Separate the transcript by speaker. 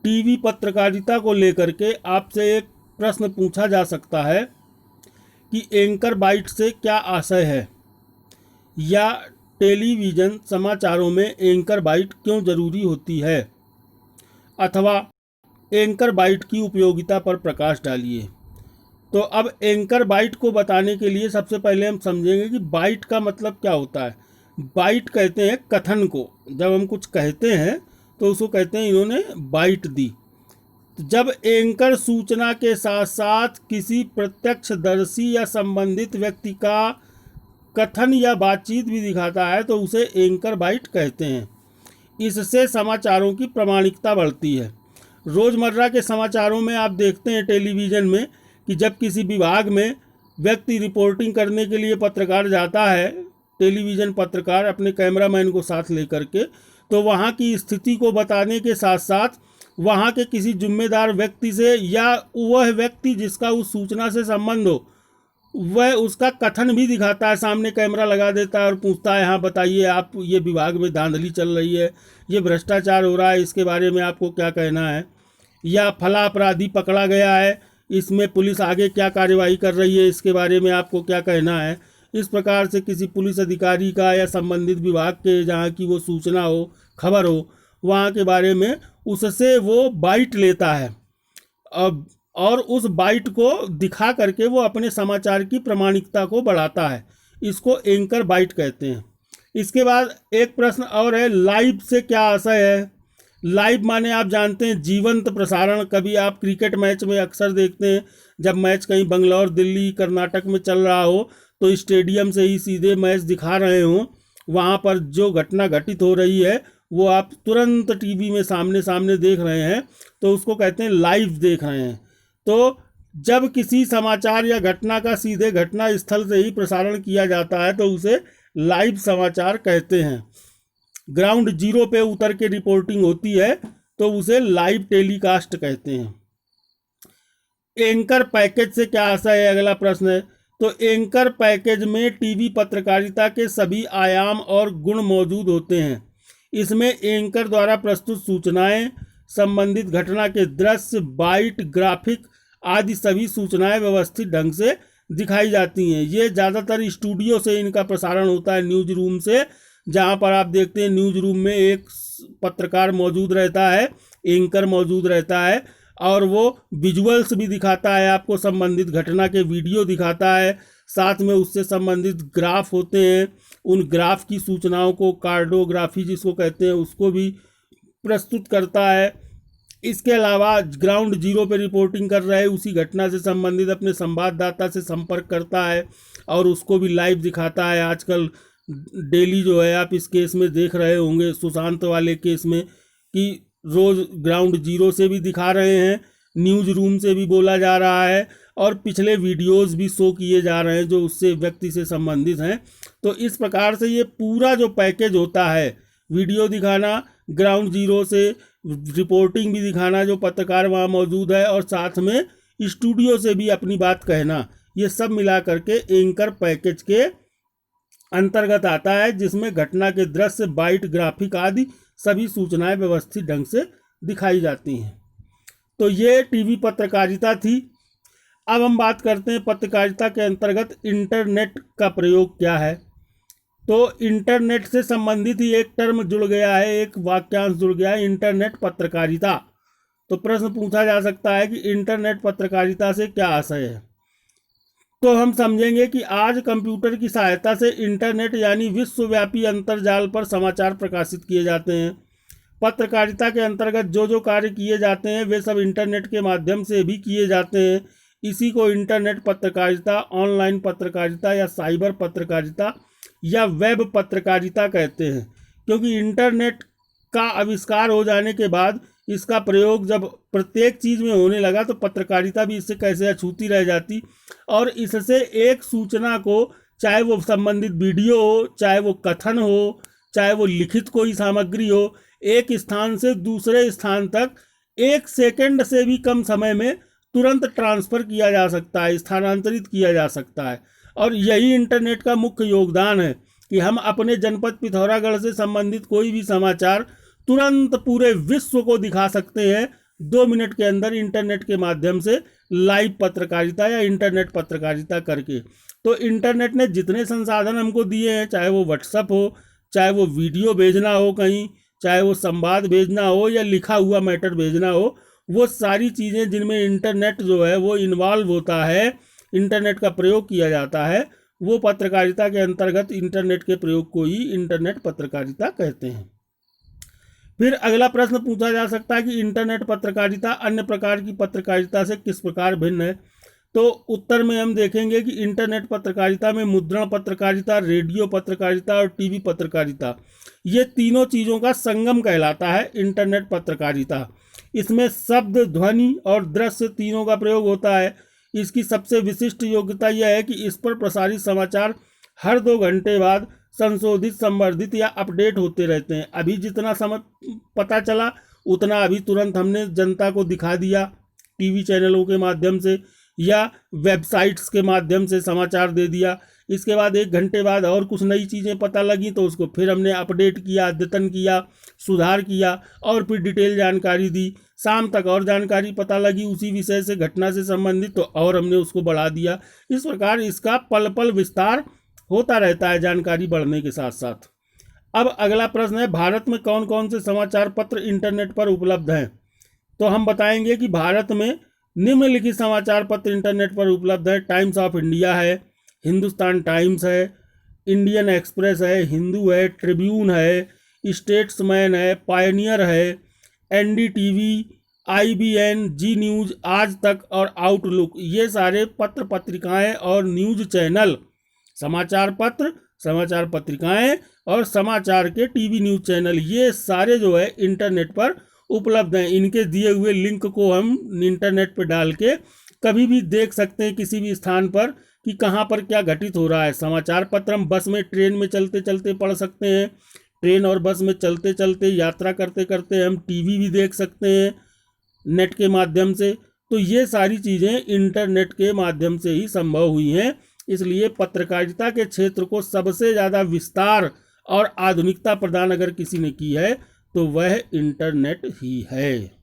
Speaker 1: TV पत्रकारिता को लेकर के आपसे एक प्रश्न पूछा जा सकता है कि एंकर बाइट से क्या आशय है, या टेलीविज़न समाचारों में एंकर बाइट क्यों ज़रूरी होती है, अथवा एंकर बाइट की उपयोगिता पर प्रकाश डालिए। तो अब एंकर बाइट को बताने के लिए सबसे पहले हम समझेंगे कि बाइट का मतलब क्या होता है। बाइट कहते हैं कथन को। जब हम कुछ कहते हैं तो उसको कहते हैं इन्होंने बाइट दी। जब एंकर सूचना के साथ साथ किसी प्रत्यक्षदर्शी या संबंधित व्यक्ति का कथन या बातचीत भी दिखाता है तो उसे एंकर बाइट कहते हैं। इससे समाचारों की प्रामाणिकता बढ़ती है। रोज़मर्रा के समाचारों में आप देखते हैं टेलीविज़न में कि जब किसी विभाग में व्यक्ति रिपोर्टिंग करने के लिए पत्रकार जाता है, टेलीविज़न पत्रकार अपने कैमरामैन को साथ लेकर के, तो वहाँ की स्थिति को बताने के साथ साथ वहाँ के किसी जिम्मेदार व्यक्ति से या वह व्यक्ति जिसका उस सूचना से संबंध हो वह उसका कथन भी दिखाता है। सामने कैमरा लगा देता है और पूछता है, हाँ बताइए आप, ये विभाग में धांधली चल रही है, ये भ्रष्टाचार हो रहा है, इसके बारे में आपको क्या कहना है, या फला अपराधी पकड़ा गया है, इसमें पुलिस आगे क्या कार्यवाही कर रही है, इसके बारे में आपको क्या कहना है। इस प्रकार से किसी पुलिस अधिकारी का या संबंधित विभाग के जहाँ की वो सूचना हो, खबर हो, वहाँ के बारे में उससे वो बाइट लेता है और उस बाइट को दिखा करके वो अपने समाचार की प्रामाणिकता को बढ़ाता है। इसको एंकर बाइट कहते हैं। इसके बाद एक प्रश्न और है, लाइव से क्या आशय है। लाइव माने आप जानते हैं जीवंत प्रसारण। कभी आप क्रिकेट मैच में अक्सर देखते हैं जब मैच कहीं बंगलौर, दिल्ली, कर्नाटक में चल रहा हो तो स्टेडियम से ही सीधे मैच दिखा रहे हों, वहाँ पर जो घटना घटित हो रही है वो आप तुरंत टीवी में सामने सामने देख रहे हैं, तो उसको कहते हैं लाइव देख रहे हैं। तो जब किसी समाचार या घटना का सीधे घटना स्थल से ही प्रसारण किया जाता है तो उसे लाइव समाचार कहते हैं। ग्राउंड जीरो पे उतर के रिपोर्टिंग होती है तो उसे लाइव टेलीकास्ट कहते हैं। एंकर पैकेज से क्या आशय है, अगला प्रश्न है। तो एंकर पैकेज में टीवी पत्रकारिता के सभी आयाम और गुण मौजूद होते हैं। इसमें एंकर द्वारा प्रस्तुत सूचनाएं, संबंधित घटना के दृश्य, बाइट, ग्राफिक आदि सभी सूचनाएं व्यवस्थित ढंग से दिखाई जाती हैं। ये ज़्यादातर स्टूडियो से इनका प्रसारण होता है, न्यूज रूम से, जहाँ पर आप देखते हैं न्यूज रूम में एक पत्रकार मौजूद रहता है, एंकर मौजूद रहता है, और वो विजुअल्स भी दिखाता है आपको, संबंधित घटना के वीडियो दिखाता है, साथ में उससे संबंधित ग्राफ होते हैं, उन ग्राफ की सूचनाओं को, कार्डोग्राफी जिसको कहते हैं, उसको भी प्रस्तुत करता है। इसके अलावा ग्राउंड जीरो पे रिपोर्टिंग कर रहे उसी घटना से संबंधित अपने संवाददाता से संपर्क करता है और उसको भी लाइव दिखाता है। आजकल डेली जो है आप इस केस में देख रहे होंगे, सुशांत वाले केस में, कि रोज़ ग्राउंड जीरो से भी दिखा रहे हैं, न्यूज़ रूम से भी बोला जा रहा है, और पिछले वीडियोस भी शो किए जा रहे हैं जो उससे व्यक्ति से संबंधित हैं। तो इस प्रकार से ये पूरा जो पैकेज होता है, वीडियो दिखाना, ग्राउंड जीरो से रिपोर्टिंग भी दिखाना जो पत्रकार वहाँ मौजूद है, और साथ में स्टूडियो से भी अपनी बात कहना, ये सब मिला करके एंकर पैकेज के अंतर्गत आता है, जिसमें घटना के दृश्य, बाइट, ग्राफिक आदि सभी सूचनाएं व्यवस्थित ढंग से दिखाई जाती हैं। तो ये टीवी पत्रकारिता थी। अब हम बात करते हैं पत्रकारिता के अंतर्गत इंटरनेट का प्रयोग क्या है। तो इंटरनेट से संबंधित ही एक टर्म जुड़ गया है, एक वाक्यांश जुड़ गया है, इंटरनेट पत्रकारिता। तो प्रश्न पूछा जा सकता है कि इंटरनेट पत्रकारिता से क्या आशय है। तो हम समझेंगे कि आज कंप्यूटर की सहायता से इंटरनेट यानी विश्वव्यापी अंतर्जाल पर समाचार प्रकाशित किए जाते हैं। पत्रकारिता के अंतर्गत जो जो कार्य किए जाते हैं वे सब इंटरनेट के माध्यम से भी किए जाते हैं। इसी को इंटरनेट पत्रकारिता, ऑनलाइन पत्रकारिता या साइबर पत्रकारिता या वेब पत्रकारिता कहते हैं। क्योंकि इंटरनेट का आविष्कार हो जाने के बाद इसका प्रयोग जब प्रत्येक चीज़ में होने लगा तो पत्रकारिता भी इससे कैसे अछूती रह जाती, और इससे एक सूचना को, चाहे वो संबंधित वीडियो हो, चाहे वो कथन हो, चाहे वो लिखित कोई सामग्री हो, एक स्थान से दूसरे स्थान तक 1 सेकंड से भी कम समय में तुरंत ट्रांसफ़र किया जा सकता है, स्थानांतरित किया जा सकता है। और यही इंटरनेट का मुख्य योगदान है कि हम अपने जनपद पिथौरागढ़ से संबंधित कोई भी समाचार तुरंत पूरे विश्व को दिखा सकते हैं, 2 मिनट के अंदर इंटरनेट के माध्यम से लाइव पत्रकारिता या इंटरनेट पत्रकारिता करके। तो इंटरनेट ने जितने संसाधन हमको दिए हैं, चाहे वो व्हाट्सअप हो, चाहे वो वीडियो भेजना हो कहीं, चाहे वो संवाद भेजना हो या लिखा हुआ मैटर भेजना हो, वो सारी चीज़ें जिनमें इंटरनेट जो है वो इन्वॉल्व होता है, इंटरनेट का प्रयोग किया जाता है, वो पत्रकारिता के अंतर्गत इंटरनेट के प्रयोग को ही इंटरनेट पत्रकारिता कहते हैं। फिर अगला प्रश्न पूछा जा सकता है कि इंटरनेट पत्रकारिता अन्य प्रकार की पत्रकारिता से किस प्रकार भिन्न है। तो उत्तर में हम देखेंगे कि इंटरनेट पत्रकारिता में मुद्रण पत्रकारिता, रेडियो पत्रकारिता और टीवी पत्रकारिता, ये तीनों चीज़ों का संगम कहलाता है इंटरनेट पत्रकारिता। इसमें शब्द, ध्वनि और दृश्य तीनों का प्रयोग होता है। इसकी सबसे विशिष्ट योग्यता यह है कि इस पर प्रसारित समाचार हर 2 घंटे बाद संशोधित, संवर्धित या अपडेट होते रहते हैं। अभी जितना समय पता चला उतना अभी तुरंत हमने जनता को दिखा दिया टीवी चैनलों के माध्यम से या वेबसाइट्स के माध्यम से समाचार दे दिया। इसके बाद 1 घंटे बाद और कुछ नई चीज़ें पता लगी तो उसको फिर हमने अपडेट किया, अद्यतन किया, सुधार किया और फिर डिटेल जानकारी दी। शाम तक और जानकारी पता लगी उसी विषय से, घटना से संबंधित, तो और हमने उसको बढ़ा दिया। इस प्रकार इसका पल पल विस्तार होता रहता है जानकारी बढ़ने के साथ साथ। अब अगला प्रश्न है, भारत में कौन कौन से समाचार पत्र इंटरनेट पर उपलब्ध हैं। तो हम बताएंगे कि भारत में निम्नलिखित समाचार पत्र इंटरनेट पर उपलब्ध है। टाइम्स ऑफ इंडिया है, हिंदुस्तान टाइम्स है, इंडियन एक्सप्रेस है, हिंदू है, ट्रिब्यून है, स्टेट्समैन है, पायनियर है, एनडीटीवी, आईबीएन, जी न्यूज़, आज तक और आउटलुक, ये सारे पत्र पत्रिकाएं और न्यूज़ चैनल, समाचार पत्र, समाचार पत्रिकाएं और समाचार के टीवी न्यूज़ चैनल, ये सारे जो है इंटरनेट पर उपलब्ध हैं। इनके दिए हुए लिंक को हम इंटरनेट पर डाल के कभी भी देख सकते हैं किसी भी स्थान पर कि कहाँ पर क्या घटित हो रहा है। समाचार पत्र हम बस में, ट्रेन में चलते चलते पढ़ सकते हैं, ट्रेन और बस में चलते चलते, यात्रा करते करते हम टीवी भी देख सकते हैं नेट के माध्यम से। तो ये सारी चीज़ें इंटरनेट के माध्यम से ही संभव हुई हैं। इसलिए पत्रकारिता के क्षेत्र को सबसे ज़्यादा विस्तार और आधुनिकता प्रदान अगर किसी ने की है तो वह इंटरनेट ही है।